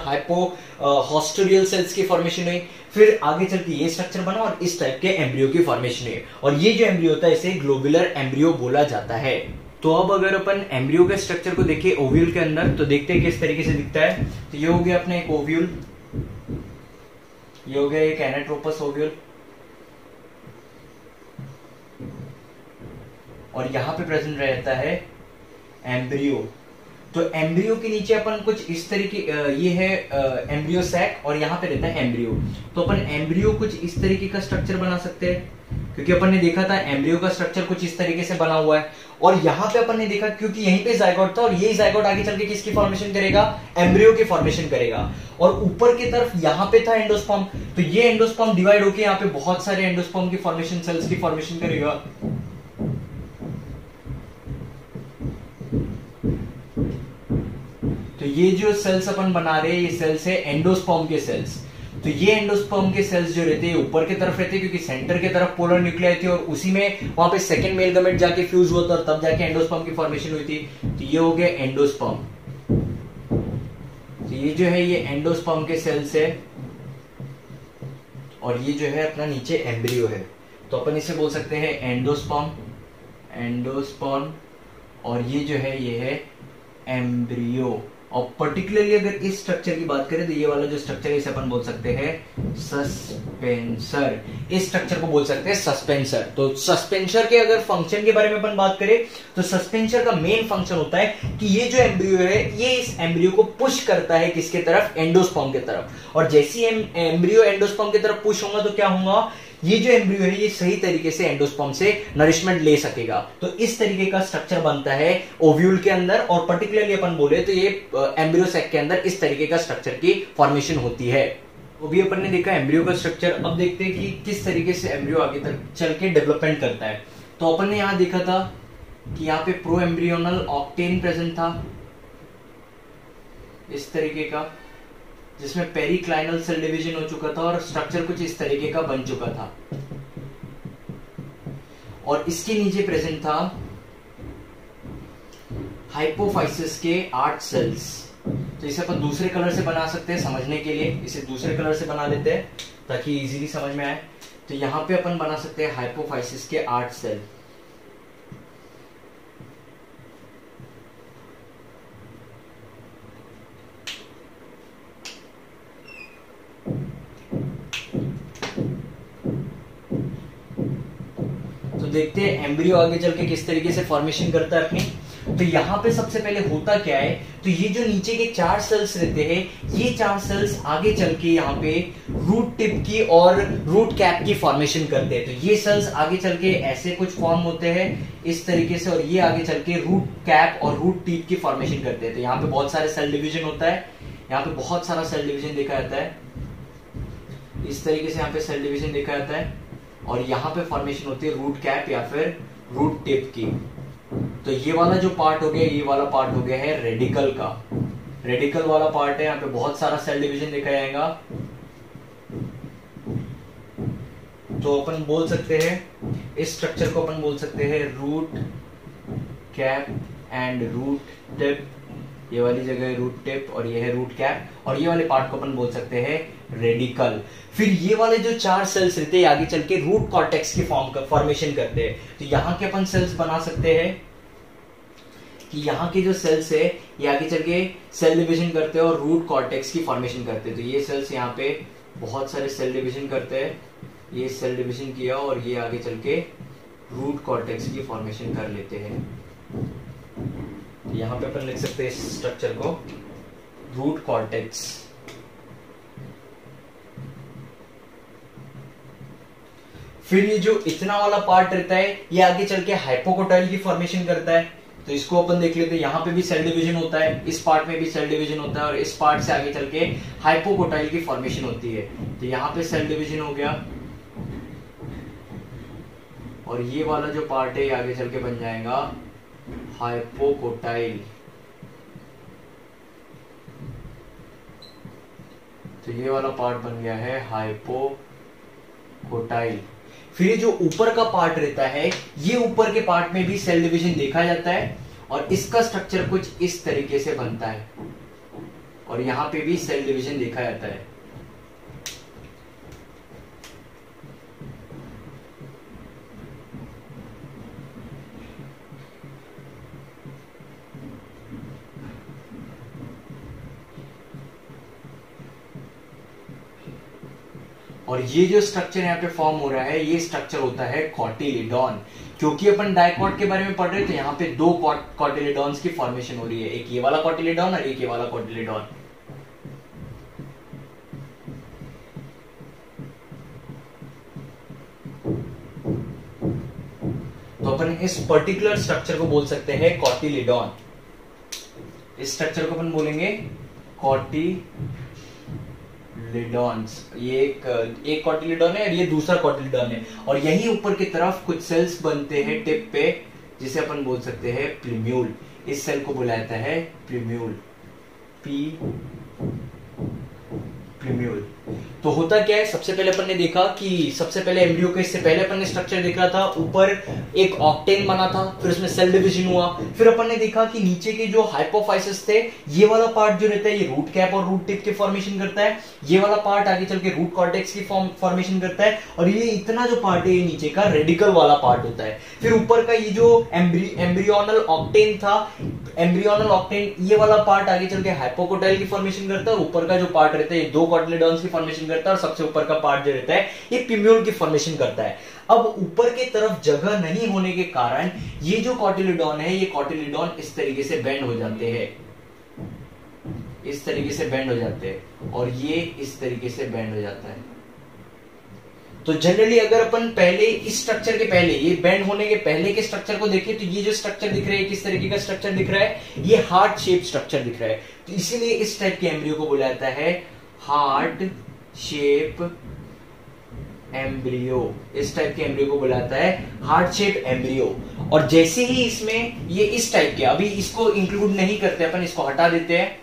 हॉस्टेरियल सेल्स की फॉर्मेशन हुई। फिर आगे चल के ये स्ट्रक्चर बना और इस टाइप के एम्ब्रियो की फॉर्मेशन हुई, और ये जो एम्ब्रियो होता है इसे ग्लोबुलर एम्ब्रियो बोला जाता है। तो अब अगर अपन एम्ब्रियो के स्ट्रक्चर को देखें ओव्यूल के अंदर, तो देखते हैं किस तरीके से दिखता है। तो ये हो गया अपना एक ओव्यूल, ये हो गया एक एनाट्रोपस ओव्यूल, और यहां पे प्रेजेंट रहता है एम्ब्रियो। तो एम्ब्रियो के नीचे अपन कुछ इस तरीके, ये है एम्ब्रियो सैक, और यहाँ पे रहता है एम्ब्रियो। तो अपन एम्ब्रियो कुछ इस तरीके का स्ट्रक्चर बना सकते हैं, क्योंकि अपन ने देखा था एम्ब्रियो का स्ट्रक्चर कुछ इस तरीके से बना हुआ है। और यहाँ पे अपन ने देखा क्योंकि यहीं पे जायगोट था, और ये जायगोट आगे चल के किसकी फॉर्मेशन करेगा, एम्ब्रियो की फॉर्मेशन करेगा। और ऊपर की तरफ यहाँ पे था एंडोस्पर्म, तो ये एंडोस्पर्म डिवाइड होकर यहाँ पे बहुत सारे एंडोस्पर्म की फॉर्मेशन, सेल्स की फॉर्मेशन करेगा। तो ये जो सेल्स अपन बना रहे हैं ये सेल्स है एंडोस्पर्म के सेल्स। तो ये एंडोस्पर्म के सेल्स जो रहते हैं ऊपर की तरफ रहते हैं, क्योंकि सेंटर की तरफ पोलर न्यूक्लियाई थी, और उसी में वहां पे सेकंड मेल गमेट जाके फ्यूज हुआ था, और तब जाके एंडोस्पर्म की फॉर्मेशन हुई थी। तो ये हो गया एंडोस्पर्म। तो ये जो है ये एंडोस्पर्म के सेल्स है, और ये जो है अपना नीचे एम्ब्रियो है। तो अपन इसे बोल सकते हैं एंडोस्पर्म, और ये जो है ये है एम्ब्रियो। और पर्टिकुलरली अगर इस स्ट्रक्चर की बात करें तो ये वाला जो स्ट्रक्चर है इसे अपन बोल सकते हैं सस्पेंसर। इस स्ट्रक्चर को बोल सकते हैं सस्पेंसर। तो सस्पेंसर के अगर फंक्शन के बारे में अपन बात करें तो सस्पेंसर का मेन फंक्शन होता है कि ये जो एम्ब्रियो है ये इस एम्ब्रियो को पुश करता है किसके तरफ, एंडोस्पर्म की तरफ। और जैसे एम्ब्रियो एंडोस्पर्म की तरफ पुश होगा तो क्या होगा, ये जो एम्ब्रियो है ये सही तरीके से एंडोस्पर्म से नरिशमेंट ले सकेगा। तो इस तरीके का स्ट्रक्चर बनता है ओव्यूल के अंदर, और पर्टिकुलरली अपन बोले तो ये एम्ब्रियो सैक के अंदर इस तरीके का स्ट्रक्चर की फॉर्मेशन होती है। वो भी अपन ने देखा एम्ब्रियो का स्ट्रक्चर। अब देखते हैं कि किस तरीके से एम्ब्रियो आगे तक चल के डेवलपमेंट करता है। तो अपन ने यहां देखा था कि यहाँ पे प्रो एम्ब्रियोनल ऑक्टेन प्रेजेंट था इस तरीके का, जिसमें पेरिक्लाइनल सेल डिवीजन हो चुका था, और स्ट्रक्चर कुछ इस तरीके का बन चुका था। और इसके नीचे प्रेजेंट था हाइपोफाइसिस के 8 सेल्स। तो इसे अपन दूसरे कलर से बना सकते हैं समझने के लिए, इसे दूसरे कलर से बना लेते हैं ताकि इजीली समझ में आए। तो यहां पे अपन बना सकते हैं हाइपोफाइसिस के 8 सेल। तो देखते हैं एम्ब्रियो आगे चल के किस तरीके से फॉर्मेशन करता है अपनी। तो यहां पे सबसे पहले होता क्या है, तो ये जो नीचे के 4 सेल्स रहते हैं, ये 4 सेल्स आगे चल के यहाँ पे रूट टिप की और रूट कैप की फॉर्मेशन करते हैं। तो ये सेल्स आगे चल के ऐसे कुछ फॉर्म होते हैं इस तरीके से, और ये आगे चल के रूट कैप और रूट टिप की फॉर्मेशन करते हैं। तो यहाँ पे बहुत सारे सेल डिवीजन होता है, यहाँ पे बहुत सारा सेल डिवीजन देखा जाता है, इस तरीके से यहाँ पे सेल डिवीजन देखा जाता है, और यहाँ पे फॉर्मेशन होती है रूट कैप या फिर रूट टिप की। तो ये वाला जो पार्ट हो गया, ये वाला पार्ट हो गया है रेडिकल का, रेडिकल वाला पार्ट है, यहाँ पे बहुत सारा सेल डिवीजन देखा जाएगा। तो अपन बोल सकते हैं इस स्ट्रक्चर को अपन बोल सकते हैं root cap and root tip. ये वाली जगह है रूट टिप और ये है रूट कैप, और ये वाले पार्ट को अपन बोल सकते हैं रेडिकल। फिर ये वाले जो 4 सेल्स रहते हैं आगे चल के रूट कॉर्टेक्स की फॉर्मेशन करते हैं। तो यहाँ के अपन सेल्स बना सकते हैं कि यहाँ के जो सेल्स है ये आगे चल के सेल डिवीजन करते हैं और रूट कॉर्टेक्स की फॉर्मेशन करते हैं। तो ये सेल्स यहाँ पे बहुत सारे सेल डिवीजन करते हैं, ये सेल डिवीजन किया और ये आगे चल के रूट कॉर्टेक्स की फॉर्मेशन कर लेते हैं। यहाँ पे अपन लिख सकते हैं इस स्ट्रक्चर को रूट कॉर्टेक्स। फिर ये जो इतना वाला पार्ट रहता है ये आगे चल के हाइपोकोटाइल की फॉर्मेशन करता है। तो इसको अपन देख लेते हैं, यहाँ पे भी सेल डिवीजन होता है, इस पार्ट में भी सेल डिवीजन होता है, और इस पार्ट से आगे चल के हाइपोकोटाइल की फॉर्मेशन होती है। तो यहाँ पे सेल डिवीजन हो गया, और ये वाला जो पार्ट है ये आगे चल के बन जाएगा हाइपोकोटाइल। तो ये वाला पार्ट बन गया है हाइपोकोटाइल। फिर जो ऊपर का पार्ट रहता है, ये ऊपर के पार्ट में भी सेल डिवीजन देखा जाता है, और इसका स्ट्रक्चर कुछ इस तरीके से बनता है, और यहां पे भी सेल डिवीजन देखा जाता है। और ये जो स्ट्रक्चर यहाँ पे फॉर्म हो रहा है, ये स्ट्रक्चर होता है कॉटिलिडॉन। क्योंकि अपन डाइकॉट के बारे में पढ़ रहे थे, यहाँ पे 2 कॉटिलिडॉन्स की फॉर्मेशन हो रही है, एक ये वाला कॉटिलिडॉन और एक ये वाला कॉटिलिडॉन। तो अपन इस पर्टिकुलर स्ट्रक्चर को बोल सकते हैं कॉटिलिडॉन। इस स्ट्रक्चर को अपन बोलेंगे कॉटिलिडॉन्स। ये एक कॉटिलिडॉन है और ये दूसरा कॉटिलिडॉन है, और यही ऊपर की तरफ कुछ सेल्स बनते हैं टिप पे, जिसे अपन बोल सकते हैं प्रीम्यूल। इस सेल को बुलाया जाता है प्रीम्यूल, प्रीम्यूल। तो होता क्या है, सबसे पहले अपन ने देखा कि सबसे पहले एम्ब्रियो के, इससे पहले अपन ने स्ट्रक्चर देखा था, ऊपर एक ऑक्टेन बना था, फिर उसमें सेल डिवीजन हुआ। फिर अपन ने देखा कि नीचे के जो हाइपोफाइसिस थे, ये वाला पार्ट जो रहता है ये रूट कैप और रूट टिप के फॉर्मेशन करता है, ये वाला पार्ट आगे चल के रूट कॉर्टेक्स की फॉर्मेशन करता है, और ये इतना जो पार्ट है ये नीचे का रेडिकल वाला पार्ट होता है। फिर ऊपर का ये जो एम्ब्रियोनल ऑक्टेन था, एम्ब्रियोनल ऑक्टेन, ये वाला पार्ट आगे चल के हाइपोकोटाइल की फॉर्मेशन करता है, और ऊपर का जो पार्ट रहता है ये 2 कॉटिलिडॉन्स की फॉर्मेशन करता है, और सबसे ऊपर का पार्ट जो रहता है ये प्रीम्यूल की फॉर्मेशन करता है। अब ऊपर की तरफ जगह नहीं होने के कारण ये जो कॉटिलिडॉन है, ये कॉटिलिडॉन इस तरीके से बेंड हो जाते हैं, इस तरीके से बेंड हो जाते हैं, और ये इस तरीके से बेंड हो जाता है। तो जनरली अगर अपन पहले इस स्ट्रक्चर के पहले, ये बेंड होने के पहले के स्ट्रक्चर को देखें, तो ये जो स्ट्रक्चर दिख रहा है किस तरीके का स्ट्रक्चर दिख रहा है, ये हार्ट शेप स्ट्रक्चर दिख रहा है। तो इसीलिए इस टाइप के एम्ब्रियो को बोला जाता है हार्ट शेप एम्ब्रियो। इस टाइप के एम्ब्रियो को बोला जाता है हार्ट शेप एम्ब्रियो। और जैसे ही इसमें ये इस टाइप के, अभी इसको इंक्लूड नहीं करते अपन, इसको हटा देते हैं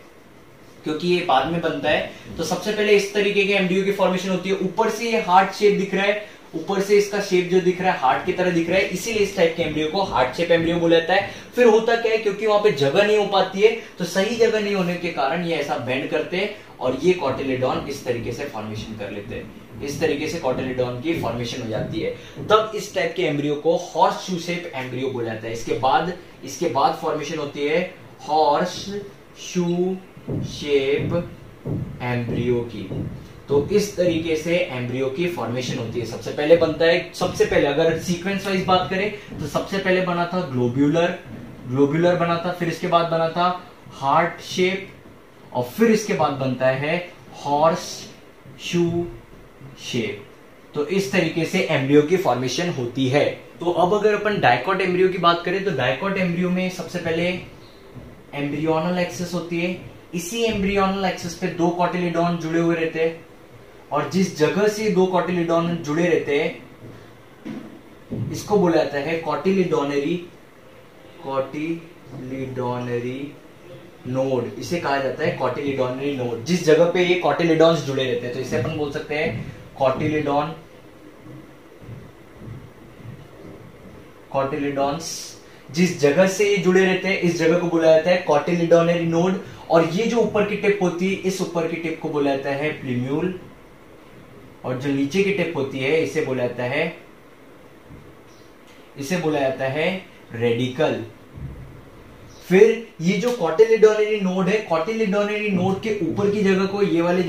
क्योंकि ये बाद में बनता है। तो सबसे पहले इस तरीके के एम्ब्रियो की फॉर्मेशन होती है, ऊपर से ये हार्ट शेप दिख रहा है, ऊपर से इसका शेप जो दिख रहा है हार्ट की तरह दिख रहा है, इसीलिए इस टाइप के एम्ब्रियो को हार्ट शेप एम्ब्रियो बोला जाता है। फिर होता क्या है, क्योंकि वहां पे जगह नहीं हो पाती है, तो सही जगह नहीं होने के कारण ये ऐसा बेंड करते हैं, और ये कॉटिलिडॉन इस तरीके से फॉर्मेशन कर लेते हैं। इस तरीके से कॉटिलिडॉन की फॉर्मेशन हो जाती है। तब इस टाइप के एम्ब्रियो को हॉर्स शू शेप एम्ब्रियो बोला जाता है। इसके बाद फॉर्मेशन होती है हॉर्स शू शेप एम्ब्रियो की। तो इस तरीके से एम्ब्रियो की फॉर्मेशन होती है। सबसे पहले अगर सीक्वेंस वाइज बात करें तो सबसे पहले बना था ग्लोब्यूलर बना था, फिर इसके बाद बना था हार्ट शेप, और फिर इसके बाद बनता है हॉर्स शू शेप। तो इस तरीके से एम्ब्रियो की फॉर्मेशन होती है। तो अब अगर अपन डाइकॉट एम्ब्रियो की बात करें तो डाइकॉट एम्ब्रियो में सबसे पहले एम्ब्रियोनल एक्सिस होती है। इसी एम्ब्रियोनल एक्सिस पे दो कॉटिलिडॉन जुड़े हुए रहते हैं, और जिस जगह से दो कॉटिलिडॉन जुड़े रहते हैं इसको बोला जाता है कॉटिलिडोनरी नोड। इसे कहा जाता है कॉटिलिडोनरी नोड, जिस जगह पे ये कॉटिलिडॉन्स जुड़े रहते हैं। तो इसे अपन बोल सकते हैं कॉटिलिडॉन्स। जिस जगह से ये जुड़े रहते हैं इस जगह को बोला जाता है कॉटिलिडोनरी नोड। और ये जो ऊपर की टिप होती है, इस ऊपर की टिप को बोला जाता है प्लीम्यूल, और जो नीचे की टिप होती है इसे बोला जाता है रेडिकल। फिर ये जो कॉटिलिडोनरी नोड है, कॉटिलिडोनरी नोड के ऊपर की जगह को, ये वाली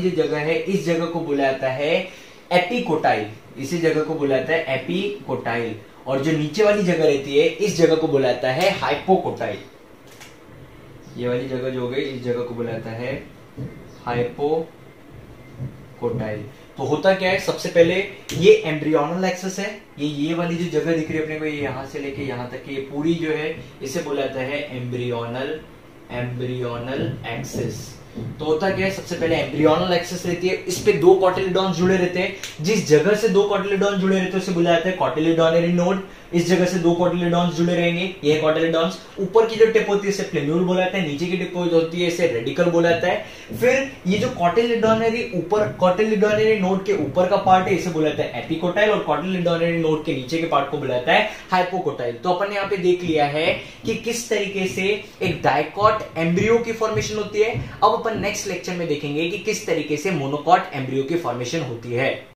जो जगह है, इस जगह को बोला जाता है एपिकोटाइल। इसी जगह को बोला जाता है एपिकोटाइल। और जो नीचे वाली जगह रहती है इस जगह को बोला जाता है हाइपोकोटाइल। ये वाली जगह जो हो गई, इस जगह को बोला जाता है हाइपोकोटाइल। तो होता क्या है, सबसे पहले ये एम्ब्रियोनल एक्सिस है, ये वाली जो जगह दिख रही है अपने को, ये यहां से लेके यहां तक की ये पूरी जो है इसे बोला जाता है एम्ब्रियोनल एक्सिस। तो होता क्या है, सबसे पहले एम्ब्रियोनल एक्सिस रहती है, इस पे दो कॉटिलिडॉन्स जुड़े रहते हैं। जिस जगह से दो कॉटिलिडॉन्स जुड़े रहते हैं उसे बुलाया जाता है कॉटिलिडोनरी नोड। इस जगह से दो कॉटिलिडॉन्स जुड़े रहेंगे, ये कॉटिलिडॉन्स। ऊपर की जो टिप होती है इसे प्लीम्यूल बोला जाता है, नीचे की टिप होती है इसे रेडिकल बोला जाता है। फिर ये जो कॉटिलिडोनरी नोड के ऊपर का पार्ट है इसे बोला जाता है एपिकोटाइल, और कॉटिलिडोनरी नोड के नीचे के पार्ट को बोला जाता है हाइपोकोटाइल। तो अपन ने यहाँ पे देख लिया है कि किस तरीके से एक डाइकॉट एम्ब्रियो की फॉर्मेशन होती है। अब अपन नेक्स्ट लेक्चर में देखेंगे कि किस तरीके से मोनोकॉट एम्ब्रियो की फॉर्मेशन होती है।